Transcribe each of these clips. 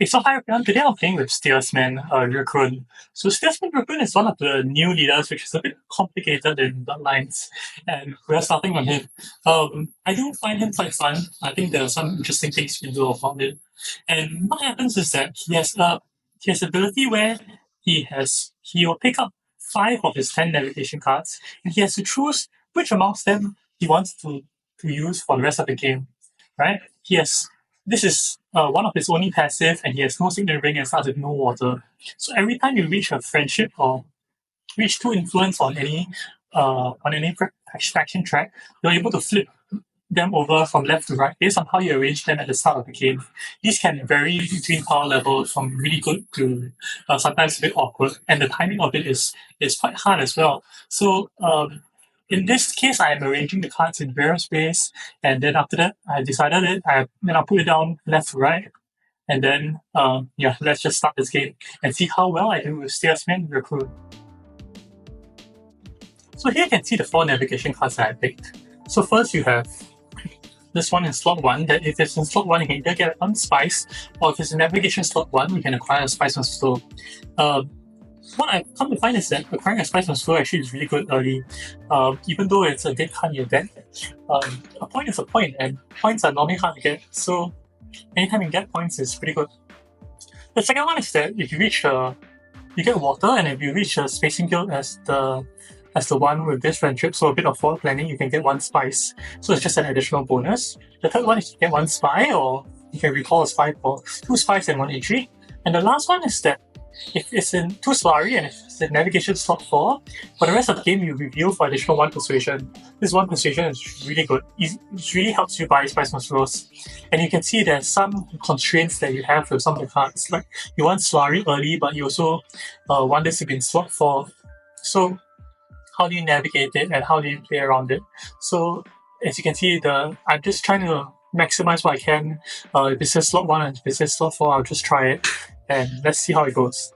Hey, so hi everyone. Today I'm playing with Steersman Y'rkoon. So Steersman Y'rkoon is one of the new leaders, which is a bit complicated in Bloodlines, and we're starting on him. I do find him quite fun. I think there are some interesting things you can do about it. And what happens is that he has ability where he will pick up 5 of his 10 navigation cards, and he has to choose which amongst them he wants to use for the rest of the game. Right? This is one of his only passive, and he has no signet ring and starts with no water. So every time you reach a friendship or reach 2 influence on any faction track, you're able to flip them over from left to right based on how you arrange them at the start of the game. These can vary between power levels from really good to sometimes a bit awkward, and the timing of it is quite hard as well. So in this case, I am arranging the cards in various ways, and then after that, I decided it. Then I'll put it down left to right, and then yeah, let's just start this game and see how well I do with Steersman Y'rkoon. So here you can see the 4 navigation cards that I picked. So first you have this one in slot 1, that if it's in slot 1, you can either get 1 spice, or if it's in navigation slot 1, you can acquire a spice on slow. What I've come to find is that acquiring a spice on slow actually is really good early. Even though it's a dead card in your deck, a point is a point, and points are normally hard to get, so anytime you get points is pretty good. The second one is that if you reach you get water, and if you reach a spacing guild as the one with this friendship, so a bit of forward planning, you can get 1 spice. So it's just an additional bonus. The third one is you get 1 spy, or you can recall a spy for 2 spies and 1 intrigue. And the last one is that if it's in 2 Solari and if it's in navigation slot 4, for the rest of the game you reveal for additional 1 persuasion. This 1 persuasion is really good. It really helps you buy spice on slows. And you can see there's some constraints that you have with some of the cards. Like you want Solari early, but you also want this to be in slot 4. So how do you navigate it and how do you play around it? So as you can see, I'm just trying to maximize what I can. If it says slot 1 and if it says slot 4, I'll just try it and let's see how it goes.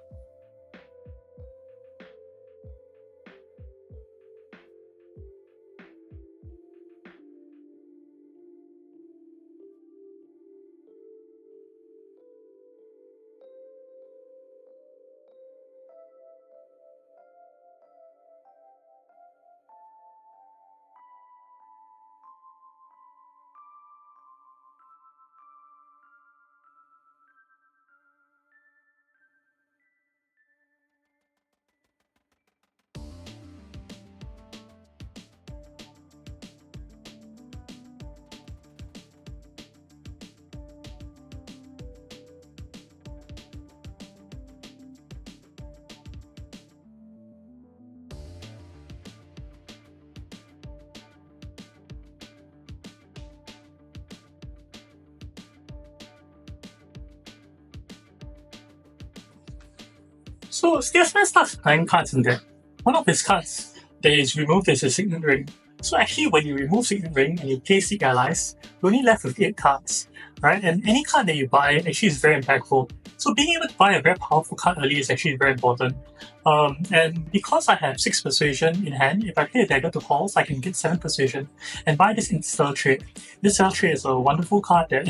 So Steersman starts with 9 cards in there. One of his cards that is removed is a Signet Ring. So actually when you remove Signet Ring and you play Seek Allies, you're only left with 8 cards. Right? And any card that you buy actually is very impactful. So being able to buy a very powerful card early is actually very important. And because I have 6 persuasion in hand, if I play a dagger to halls, I can get 7 persuasion and buy this Interstellar trade. This Interstellar trade is a wonderful card that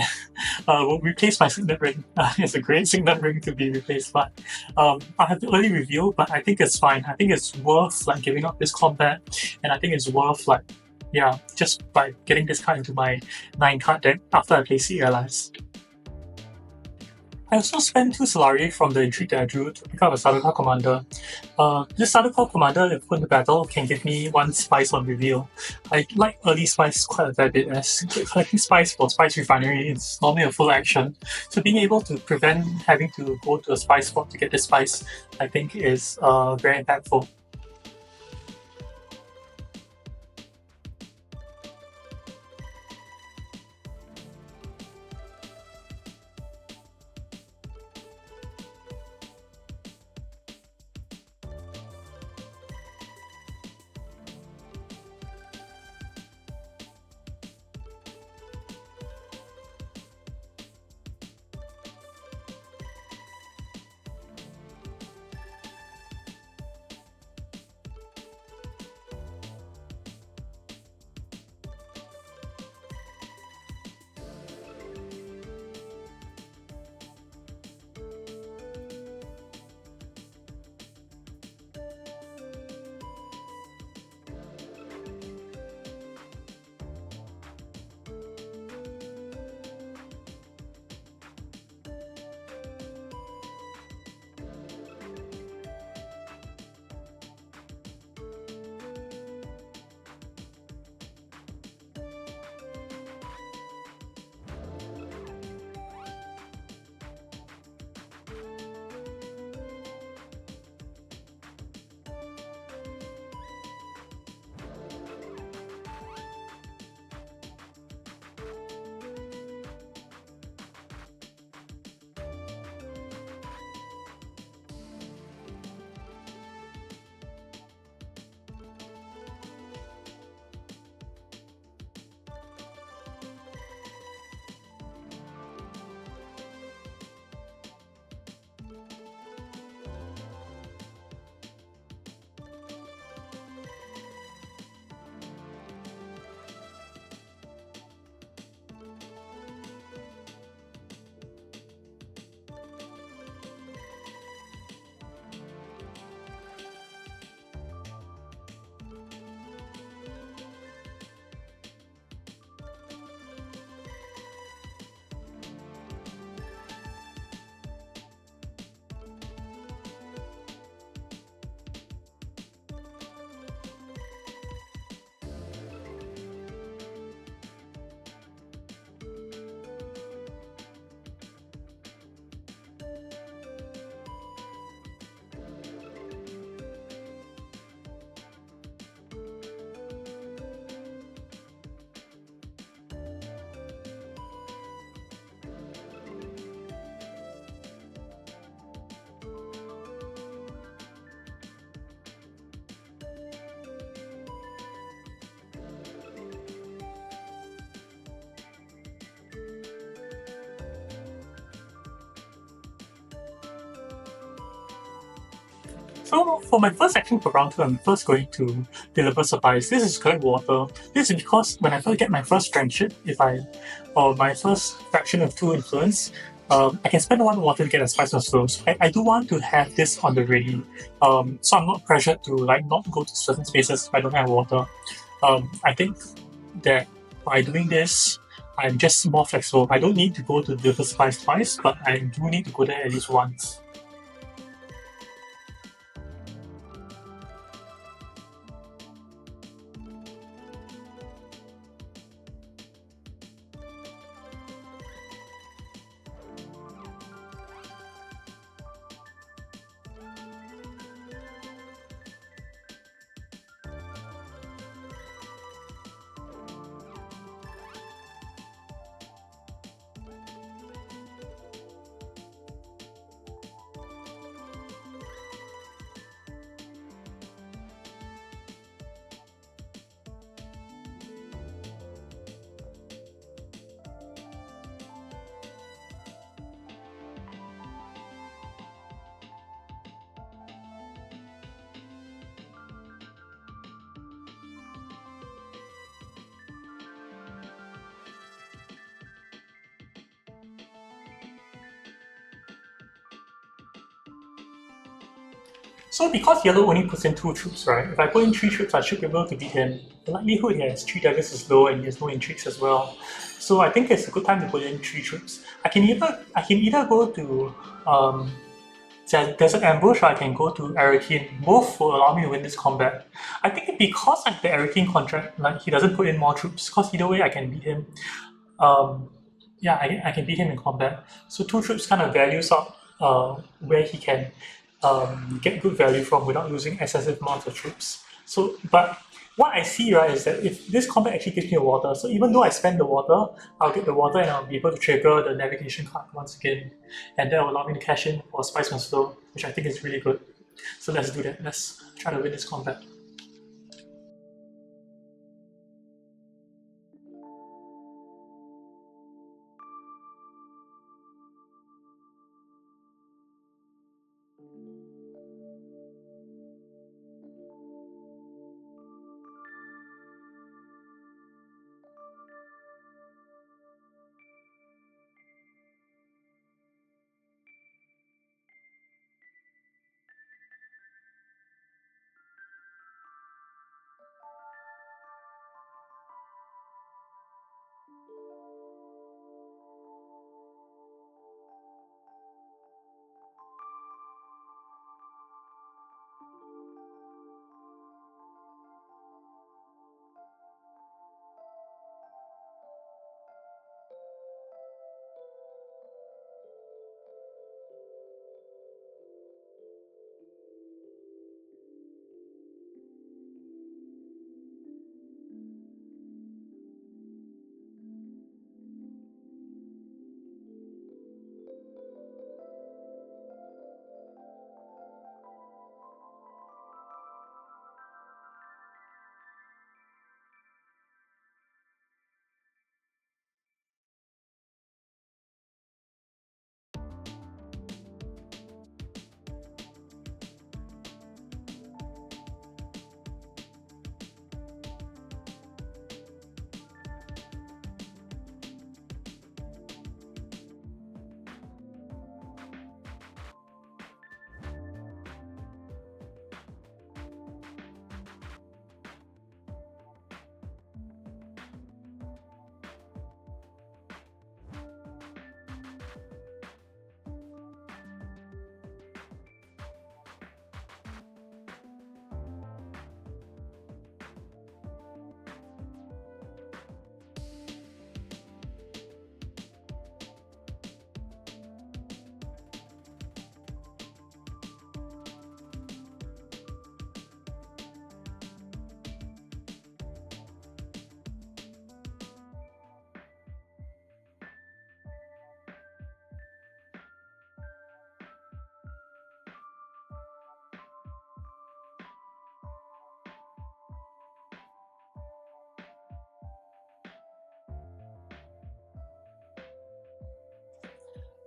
will replace my Signet Ring. It's a great Signet Ring to be replaced by. I have to early review, but I think it's fine. I think it's worth like giving up this combat, and I think it's worth like just by getting this card into my 9 card deck after I play Sea Allies. I also spent 2 Solari from the Intrigue that I drew to pick up a Sarduakar Commander. This Sarduakar Commander, if put into battle, can give me 1 spice on reveal. I like early spice quite a fair bit, as collecting spice for Spice Refinery is normally a full action. So being able to prevent having to go to a spice spot to get the spice, I think is very impactful. So for my first action for round 2, I'm first going to deliver supplies. This is collect water. This is because when I first get my first strength ship, or my first faction of 2 influence, I can spend 1 water to get a spice of slow. So I do want to have this on the ready. So I'm not pressured to not go to certain spaces if I don't have water. I think that by doing this, I'm just more flexible. I don't need to go to deliver supplies twice, but I do need to go there at least once. So because yellow only puts in 2 troops, right? If I put in 3 troops, I should be able to beat him. The likelihood he has 3 daggers is low and he has no intrigues as well. So I think it's a good time to put in 3 troops. I can either go to Desert Ambush or I can go to Y'rkoon. Both will allow me to win this combat. I think because the Y'rkoon contract, he doesn't put in more troops, because either way I can beat him. Um, yeah, I can beat him in combat. So 2 troops kind of values out where he can get good value from without losing excessive amounts of troops. So, but what I see, right, is that if this combat actually gives me a water, so even though I spend the water, I'll get the water and I'll be able to trigger the navigation card once again, and that will allow me to cash in for Spice and Slow, which I think is really good. So let's do that. Let's try to win this combat.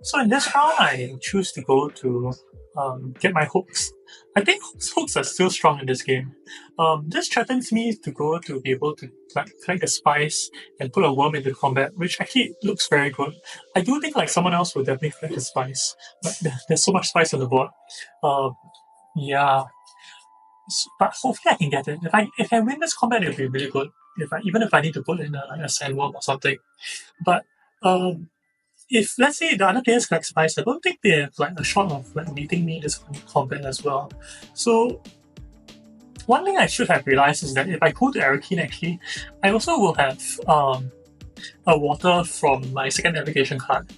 So in this round, I choose to go to get my hooks. I think hooks are still strong in this game. This threatens me to go to be able to collect the spice and put a worm into combat, which actually looks very good. I do think someone else will definitely collect the spice, but there's so much spice on the board. Um, yeah, but hopefully I can get it. If I win this combat, it'll be really good. Even if I need to put in a sandworm or something. But um, if let's say the other players collect spice, I don't think they have a shot of beating me in this combat as well. So one thing I should have realized is that if I go to Y'rkoon, actually, I also will have a water from my second navigation card.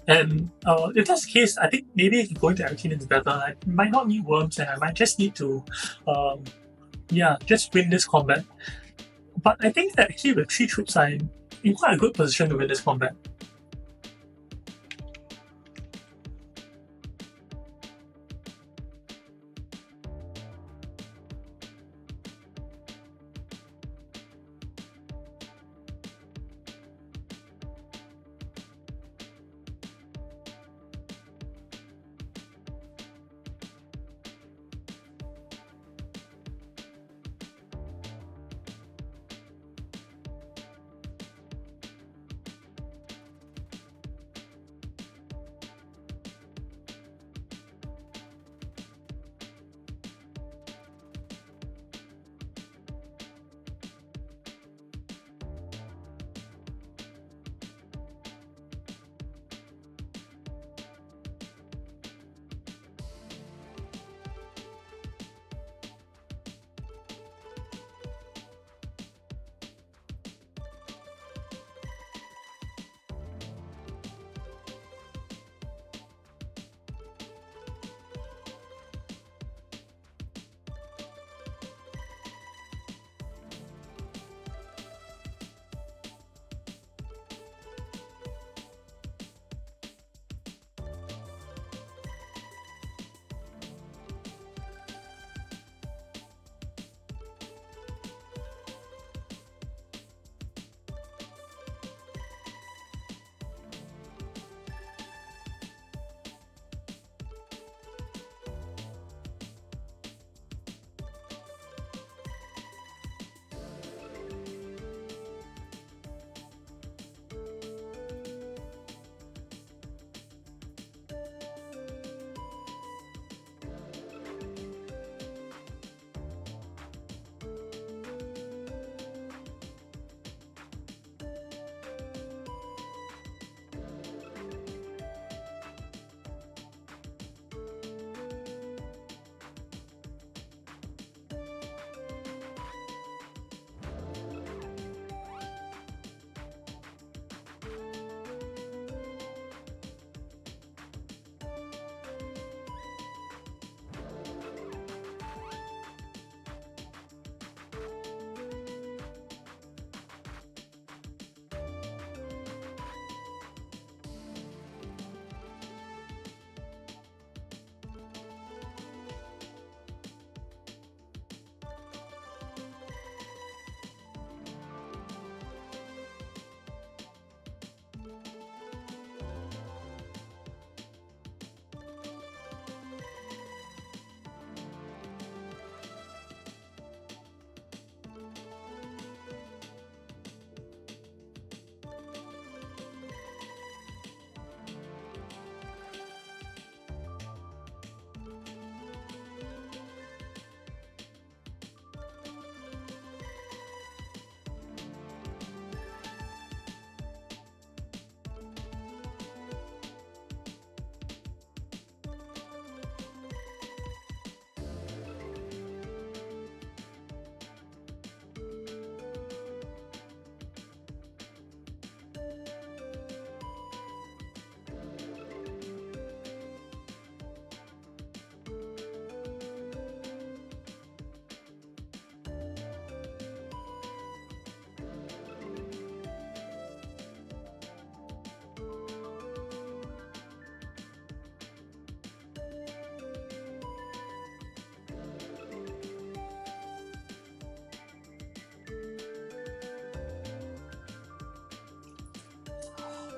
And if that's the case, I think maybe going to Y'rkoon is better. I might not need worms, and I might just need to, just win this combat. But I think that actually with 3 troops, I'm in quite a good position to win this combat.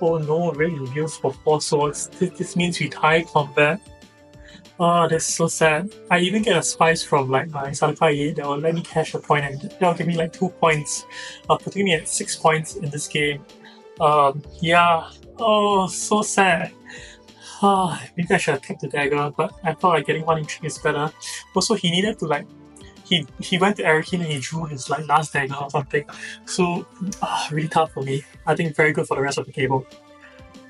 Oh no, red reveals for 4 swords. This means we tie combat. Oh, that's so sad. I even get a spice from like my Sarduakar that will let me cash a point and that'll give me like 2 points, putting me at 6 points in this game. Yeah. Oh, so sad. Maybe I should have kept the dagger, but I thought like getting one intrigue is better. Also, he needed to like he went to Y'rkoon and he drew his like last dagger or something. So really tough for me. I think very good for the rest of the table.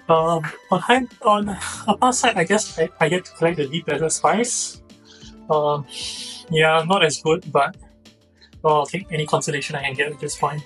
On a plus side, I guess I get to collect the deep leather spice. Um, yeah, not as good, but I'll take any consolation I can get at this point.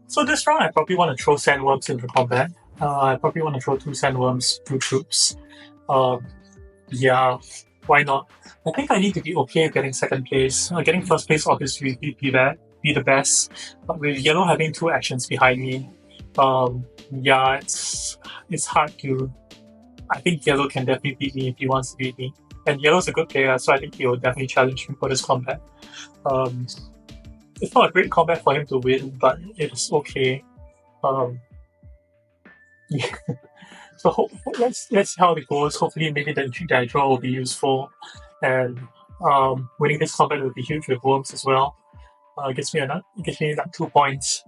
So this round, I probably want to throw Sandworms into combat. I probably want to throw 2 Sandworms, 2 troops. Um, yeah, why not? I think I need to be okay with getting second place. Getting first place obviously be the best, but with yellow having 2 actions behind me, yeah, it's hard to. I think yellow can definitely beat me if he wants to beat me, and yellow's a good player, so I think he will definitely challenge me for this combat. Um, it's not a great combat for him to win, but it's okay. Um, yeah. So let's see how it goes. Hopefully, maybe the intrigue that I draw will be useful, and winning this combat will be huge with worms as well. Gives me like 2 points.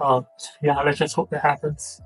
Uh, yeah, let's just hope that happens.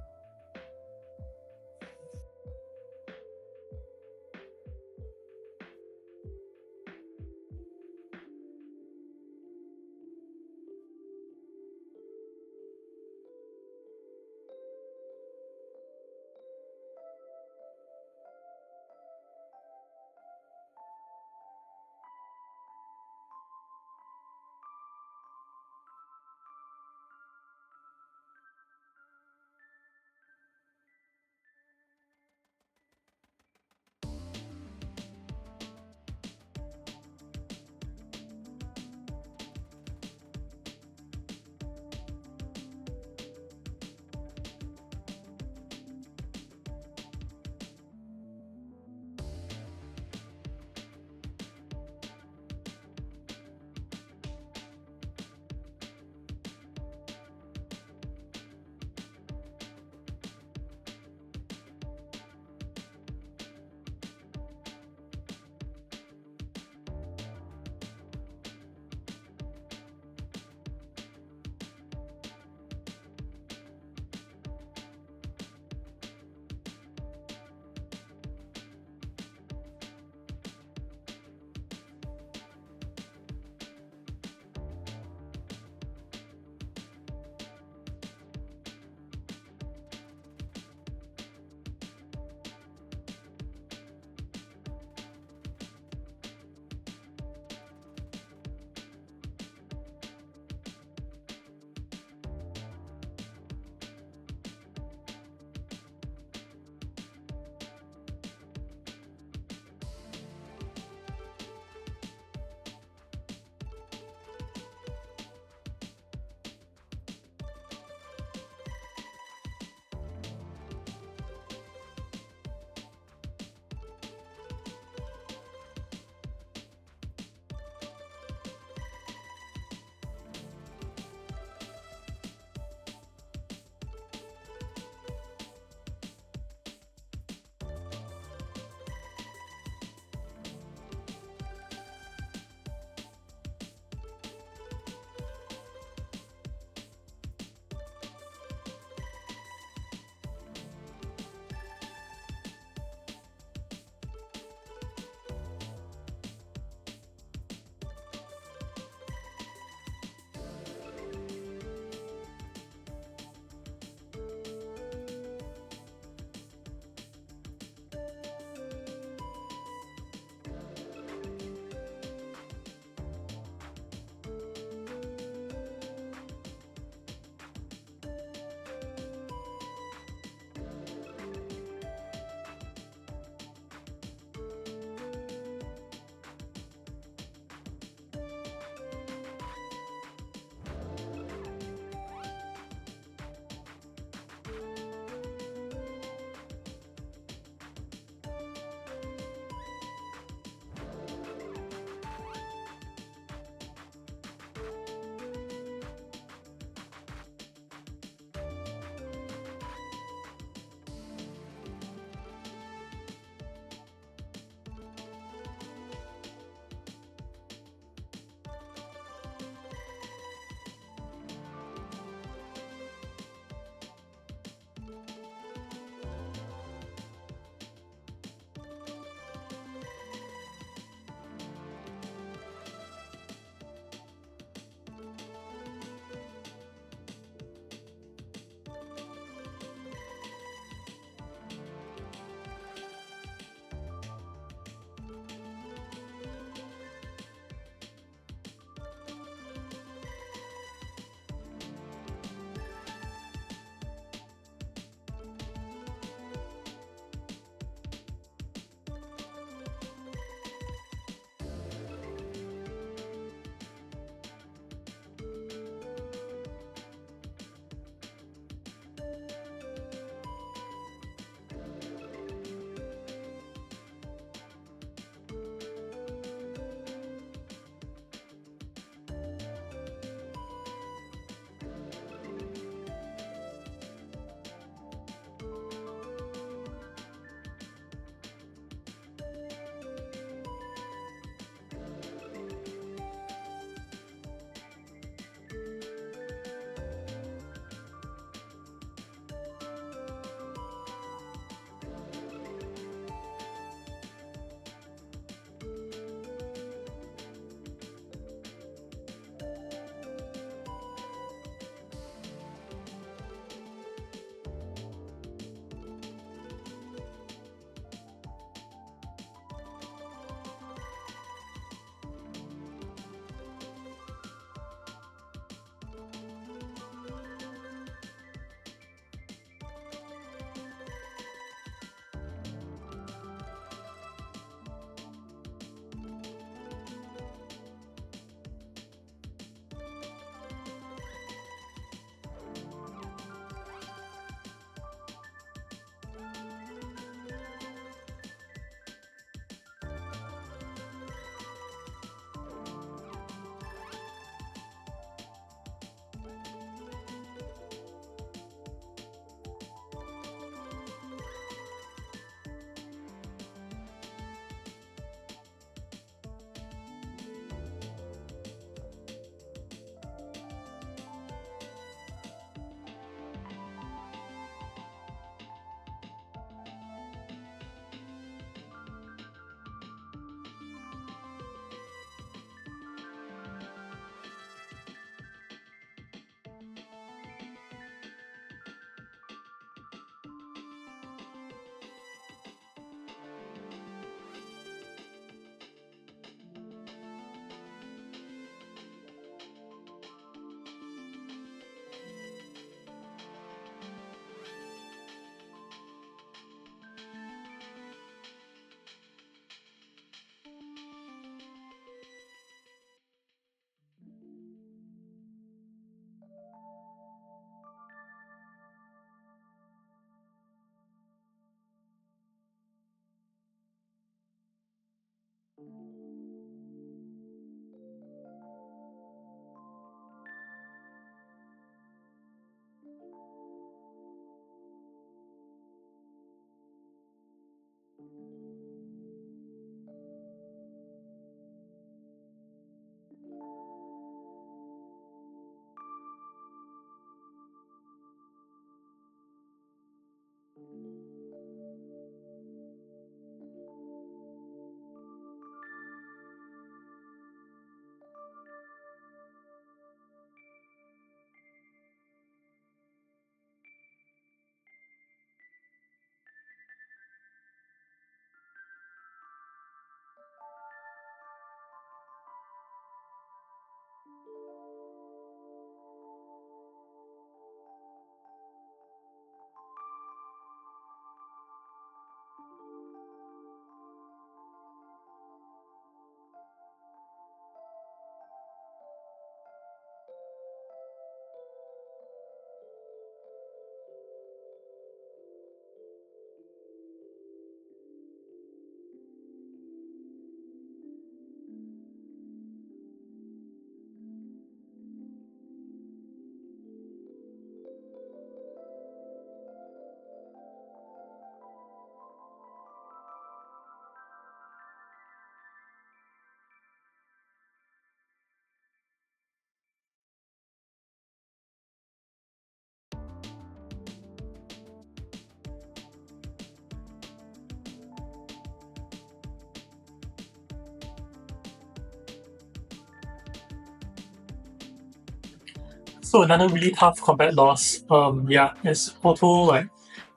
So another really tough combat loss. Yeah, it's auto like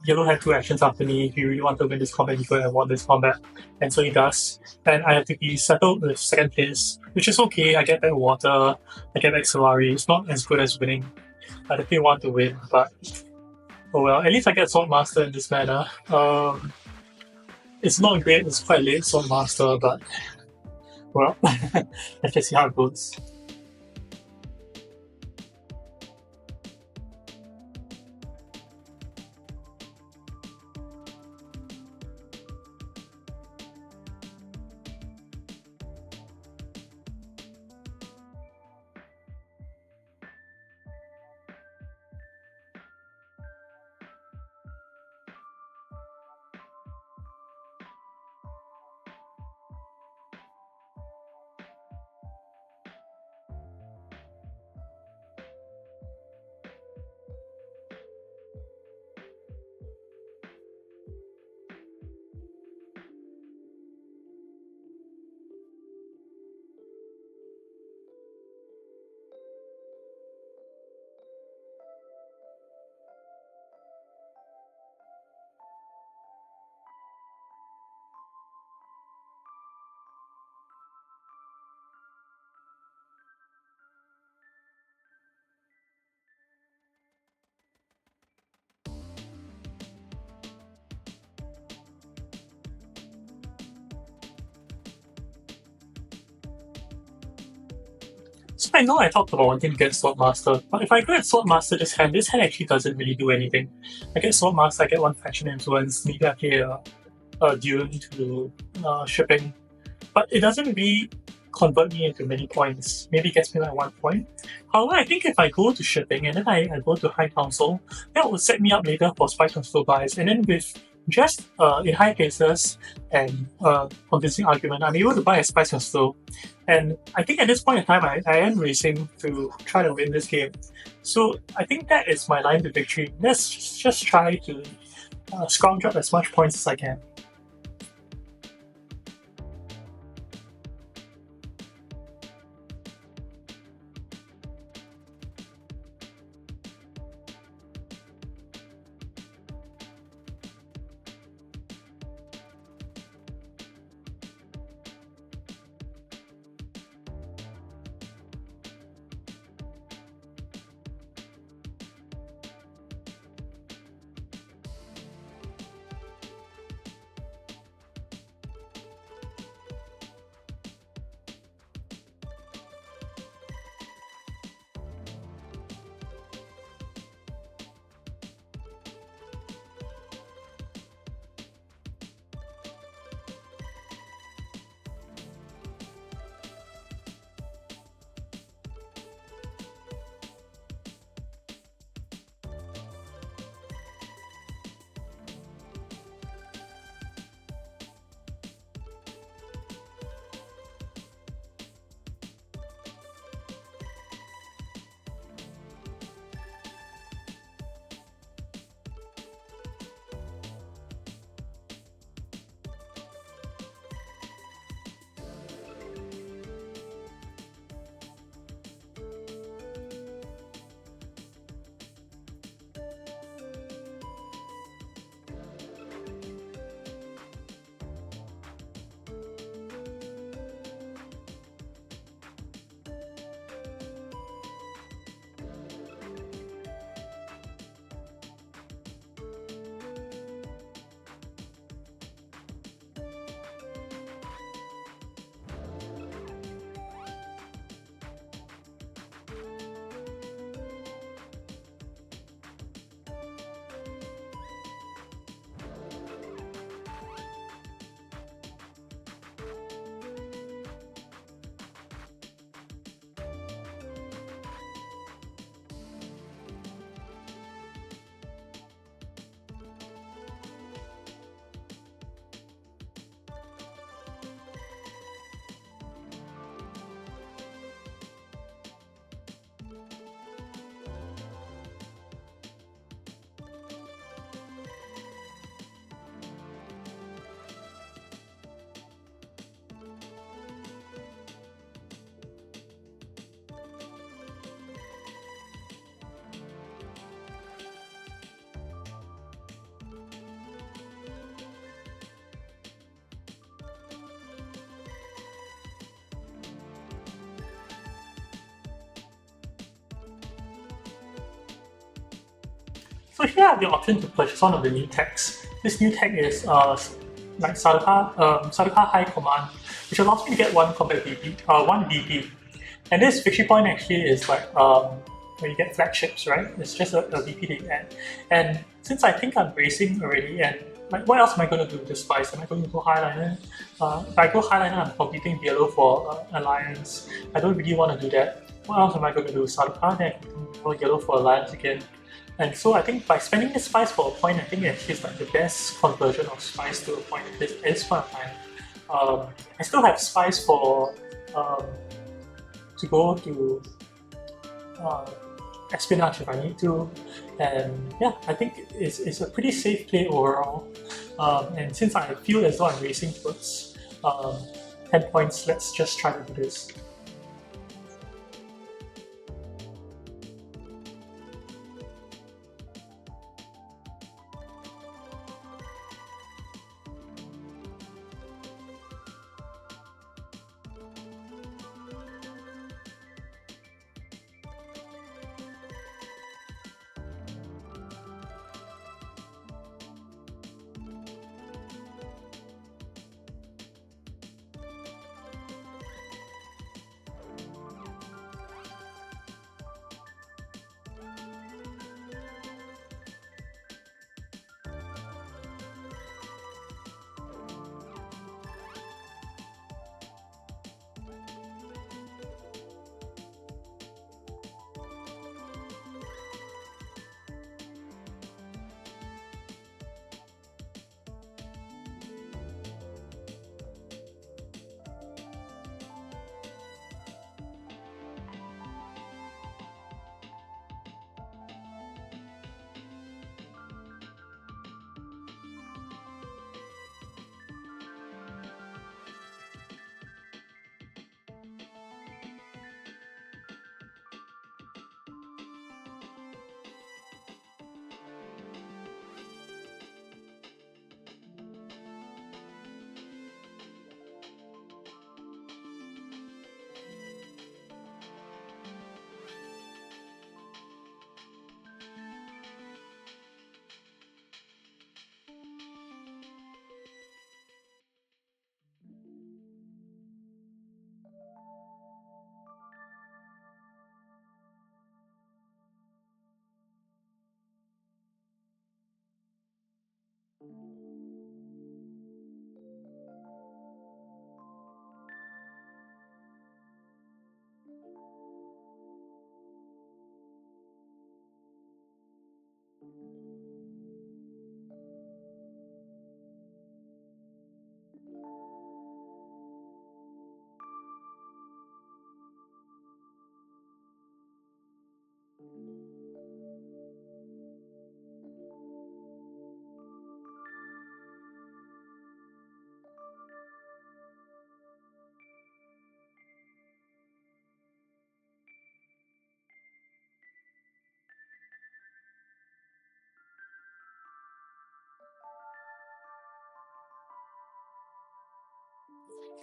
yellow had two actions after me. If you really want to win this combat, you go and won this combat. And so he does. And I have to be settled with second place, which is okay. I get back water, I get back Solari. It's not as good as winning. I definitely want to win, but oh well, at least I get Sword Master in this manner. It's not great, it's quite late Sword Master, but well, let's just see how it goes. So I know I talked about wanting to get Sword Master, but if I get Sword Master this hand actually doesn't really do anything. I get Sword Master, I get one faction influence, maybe I play a Dune to shipping, but it doesn't really convert me into many points. Maybe it gets me like 1 point. However, I think if I go to shipping and then I go to High Council, that will set me up later for Spice and Slow Buys. And then with just in high cases and convincing argument, I'm able to buy a Spice and Slow. And I think at this point in time, I am racing to try to win this game. So I think that is my line to victory. Let's just try to scrounge up as much points as I can. So here I have the option to purchase one of the new techs. This new tech is like Sarduakar High Command, which allows me to get one combat BP, one BP. And this victory point actually is like when you get flagships, right? It's just a BP that you add. And since I think I'm racing already, and like what else am I going to do with this spice? Am I going to go highliner? If I go highliner, I'm competing yellow for alliance. I don't really want to do that. What else am I going to do? Sarduakar, then I can go yellow for alliance again. And so I think by spending the spice for a point, I think actually is like the best conversion of spice to a point at this point of time. I still have spice for to go to uh, espionage if I need to, and yeah, I think it's a pretty safe play overall. And since I feel as though I'm racing towards 10 points, let's just try to do this.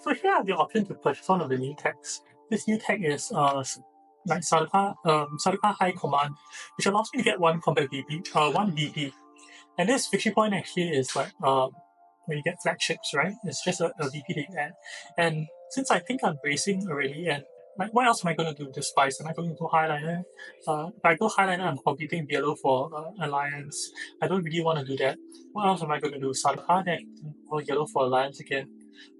So here I have the option to purchase one of the new techs. This new tech is like Sarduakar High Command, which allows me to get one combat BP, one BP. And this victory point actually is like when you get flagships, right? It's just a VP that you add. And since I think I'm racing already, and like what else am I going to do with this spice? Am I going to go highliner? If I go highliner, I'm competing yellow for alliance. I don't really want to do that. What else am I going to do? Sarduakar, then I can go yellow for alliance again.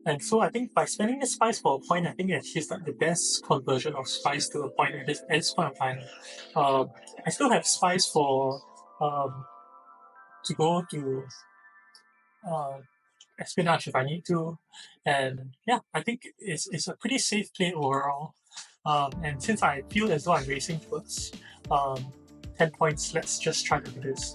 And so I think by spending the spice for a point, I think actually is like the best conversion of spice to a point at this point of time. I still have spice for to go to uh, espionage if I need to. And yeah, I think it's a pretty safe play overall. And since I feel as though I'm racing towards 10 points, let's just try to do this.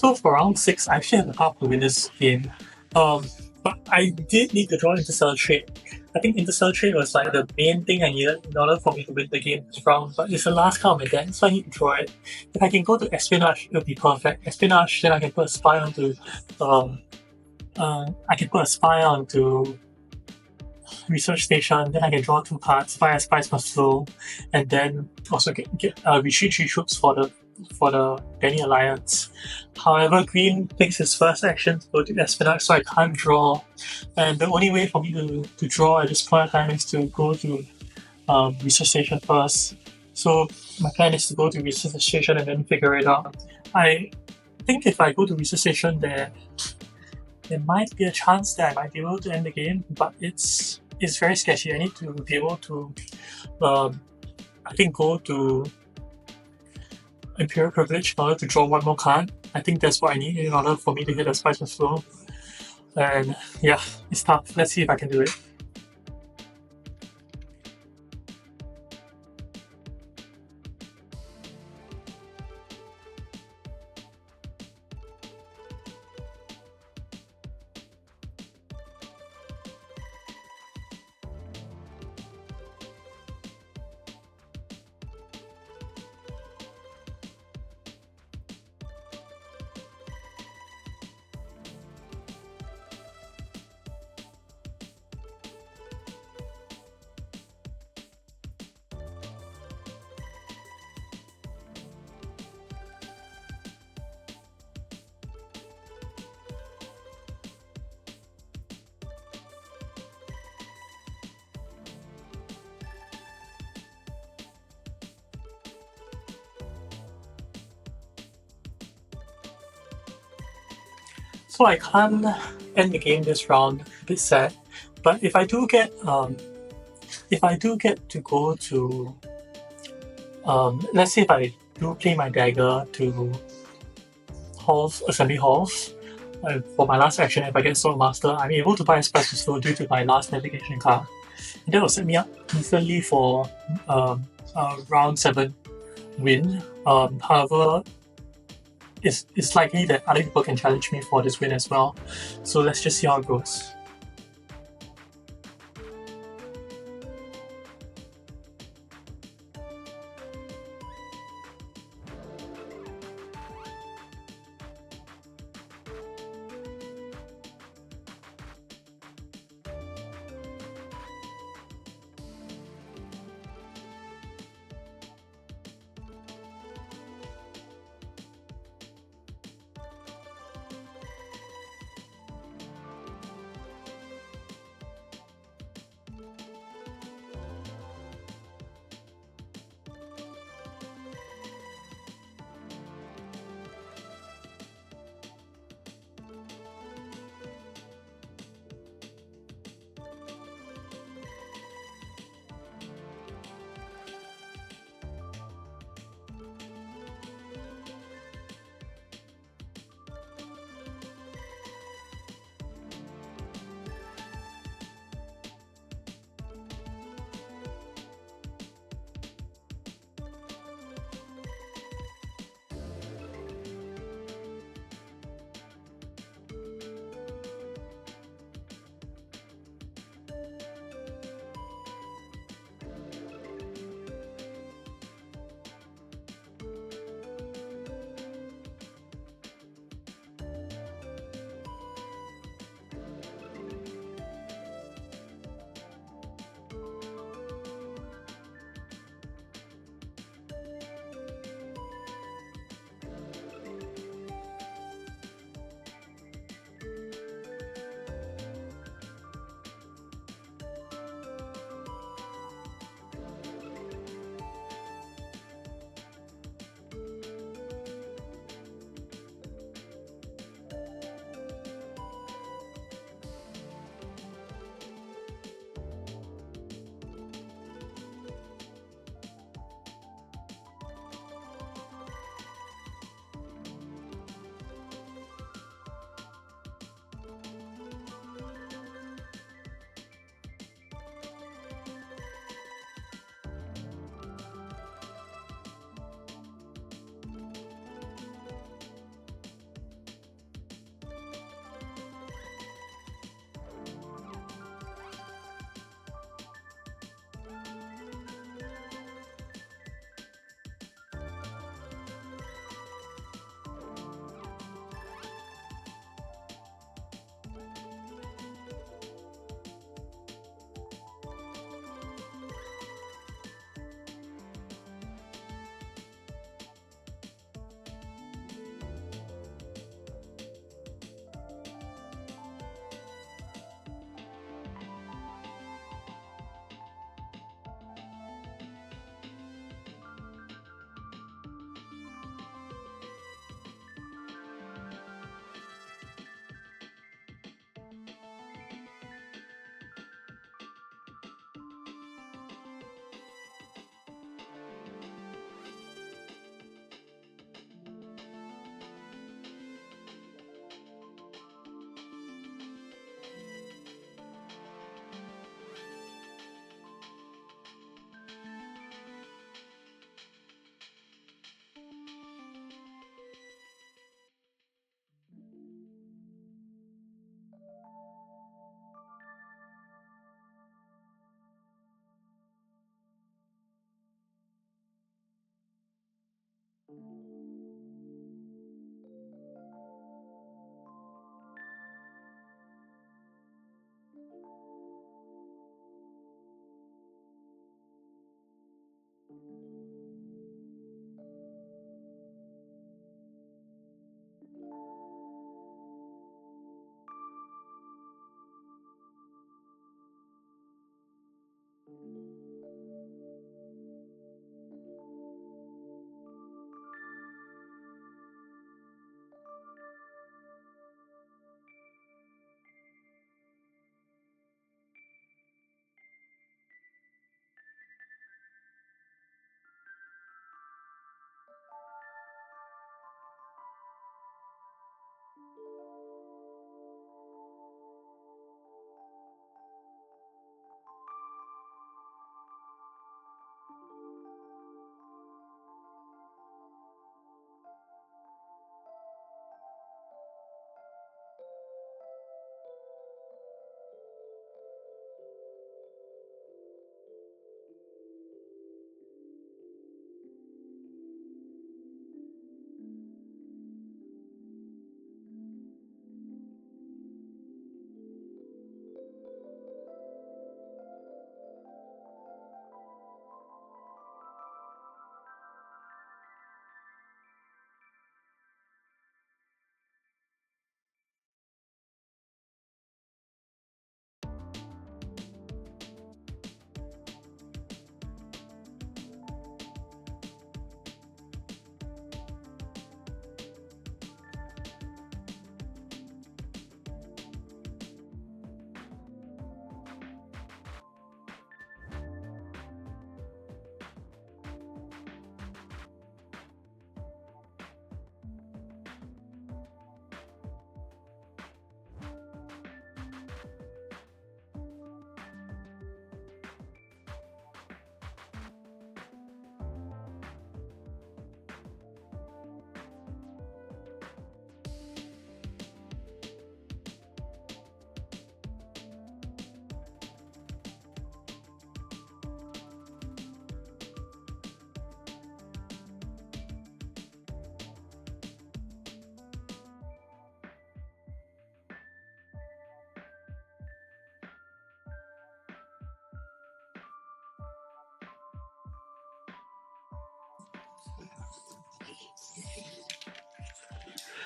So for round 6, I actually have a half to win this game. But I did need to draw Interstellar Trade. I think Interstellar Trade was like the main thing I needed in order for me to win the game this round, but it's the last card of my deck, so I need to draw it. If I can go to Espionage, it'll be perfect. Espionage, then I can put a spy onto I can put a spy onto research station, then I can draw 2 cards, fire spies for slow, and then also get retreat 3 troops for the Danny Alliance. However, green takes his first action to go to Espionage, so I can't draw. And the only way for me to draw at this point in time is to go to research station first. So my plan is to go to research station and then figure it out. I think if I go to research station, there might be a chance that I might be able to end the game, but it's very sketchy. I need to be able to, I think, go to Imperial Privilege in order to draw 1 more card. I think that's what I need in order for me to hit a Spice of Flow. And yeah, it's tough. Let's see if I can do it. So I can't end the game this round, a bit sad. But if I do get to go to let's say if I do play my dagger to assembly halls, for my last action, if I get Sword Master, I'm able to buy a Spice Slow due to my last navigation card. And that will set me up decently for round 7 win. However, it's likely that other people can challenge me for this win as well. So let's just see how it goes.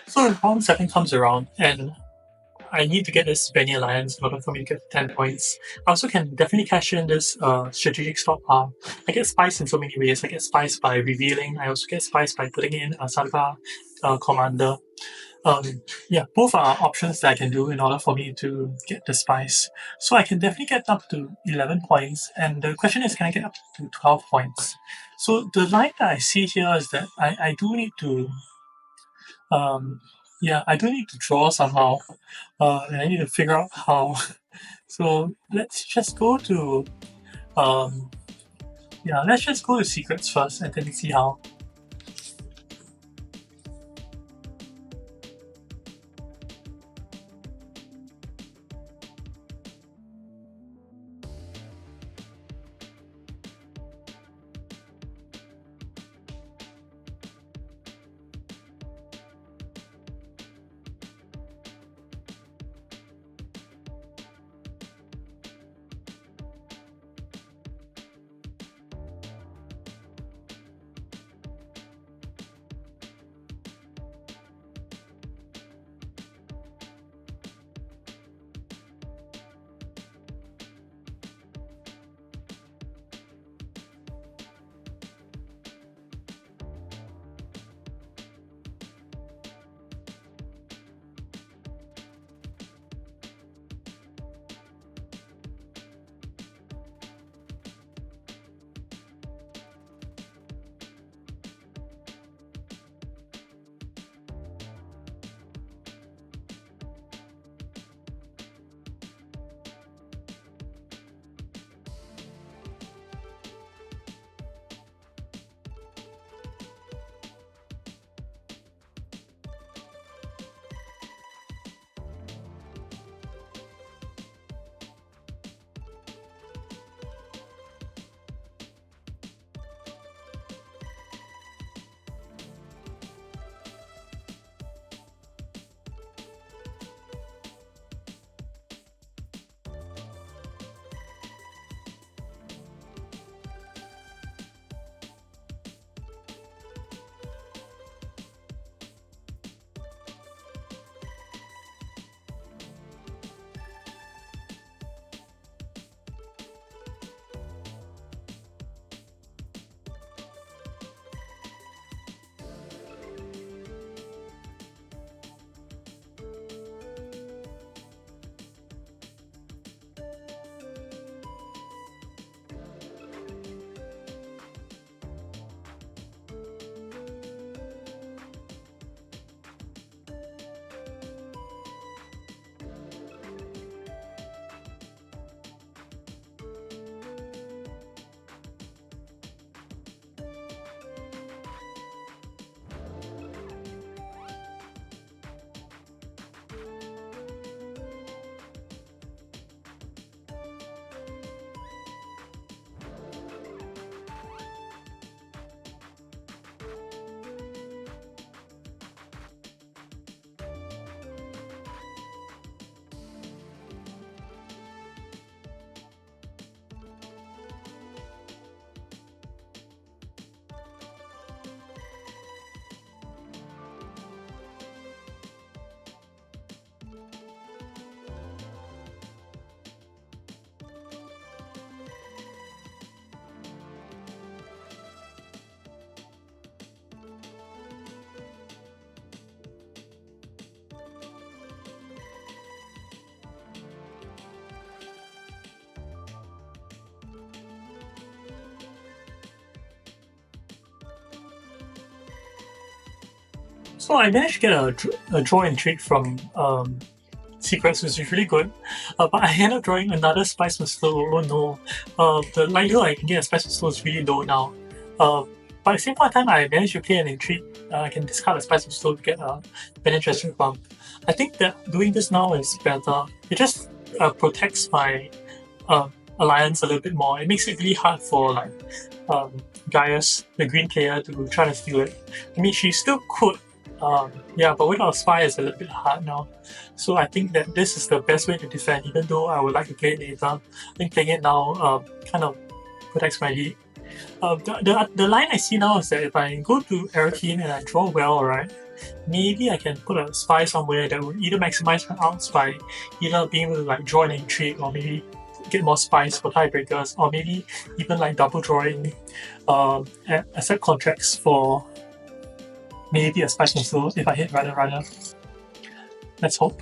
So if round 7 comes around and I need to get this Benny Alliance in order for me to get 10 points. I also can definitely cash in this strategic stock. I get spice in so many ways. I get spice by revealing. I also get spice by putting in a Sarduakar Commander. Both are options that I can do in order for me to get the spice. So I can definitely get up to 11 points. And the question is, can I get up to 12 points? So the line that I see here is that I do need to I do need to draw somehow, and I need to figure out how. So let's just go to secrets first, and then see how. So I managed to get a draw and trade from secrets, which is really good. But I ended up drawing another Spice Missile. Oh no. The likelihood I can get a Spice Missile is really low now. But at the same point in time, I managed to play an Intrigue. I can discard a Spice Missile to get a Penetration bump. I think that doing this now is better. It just protects my alliance a little bit more. It makes it really hard for Gaius, the green player, to try to steal it. I mean, she still could, but without Spy it's a little bit hard now. So I think that this is the best way to defend, even though I would like to play it later. I think playing it now kind of protects my lead. The line I see now is that if I go to Y'rkoon and I draw well, right, maybe I can put a spy somewhere that will either maximize my outs by either being able to like draw an intrigue or maybe get more spies for tiebreakers, or maybe even like double drawing asset contracts for maybe a spice missile if I hit runner. Let's hope.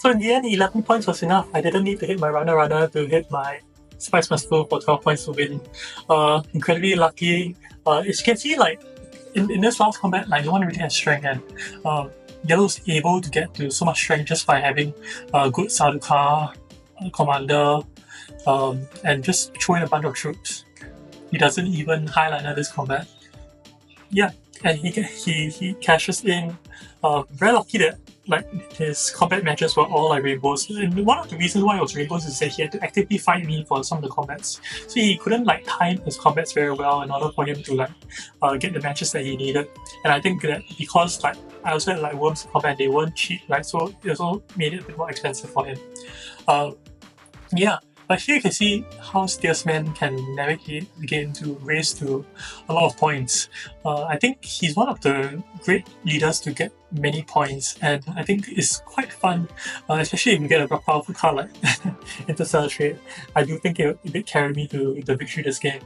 So in the end, 11 points was enough. I didn't need to hit my runner to hit my Spice Must Flow for 12 points to win. Incredibly lucky. As you can see, like, in this last combat, like, no one really has strength, and Yellow's able to get to so much strength just by having a good Sarduakar Commander and just throwing a bunch of troops. He doesn't even highliner this combat. Yeah, and he cashes in. Very lucky that like his combat matches were all like rainbows. And one of the reasons why it was rainbows is that he had to actively fight me for some of the combats. So he couldn't like time his combats very well in order for him to like get the matches that he needed. And I think that because like I also had like Worms combat, they weren't cheap, like so it also made it a bit more expensive for him. Yeah. But here you can see how Steersman can navigate the game to raise to a lot of points. I think he's one of the great leaders to get many points, and I think it's quite fun, especially if you get a powerful card like Interstellar Trade. I do think it did carry me to the victory this game.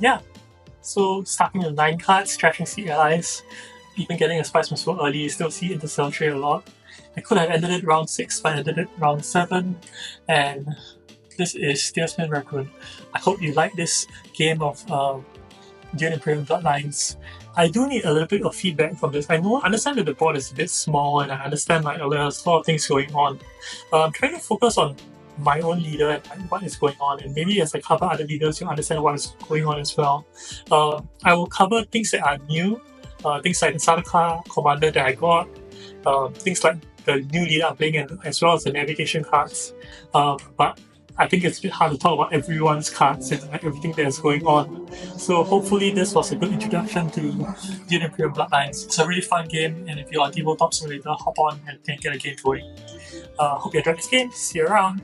Yeah, so starting with 9 cards, stretching Sea Allies, even getting a Spice Must Flow early, you still see Interstellar Trade a lot. I could have ended it round 6, but I ended it round 7, and this is Steersman Y'rkoon. I hope you like this game of Dune Imperium Bloodlines. I do need a little bit of feedback from this. I understand that the board is a bit small, and I understand like there's a lot of things going on. I'm trying to focus on my own leader and like, what is going on, and maybe as I cover other leaders, you'll understand what is going on as well. I will cover things that are new, things like the Sarduakar Commander that I got, things like the new leader I'm playing, as well as the navigation cards. But I think it's a bit hard to talk about everyone's cards and like, everything that's going on. So hopefully this was a good introduction to Dune Imperium Bloodlines. It's a really fun game, and if you're on TableTop Simulator, hop on and get a game going. Hope you enjoyed this game. See you around.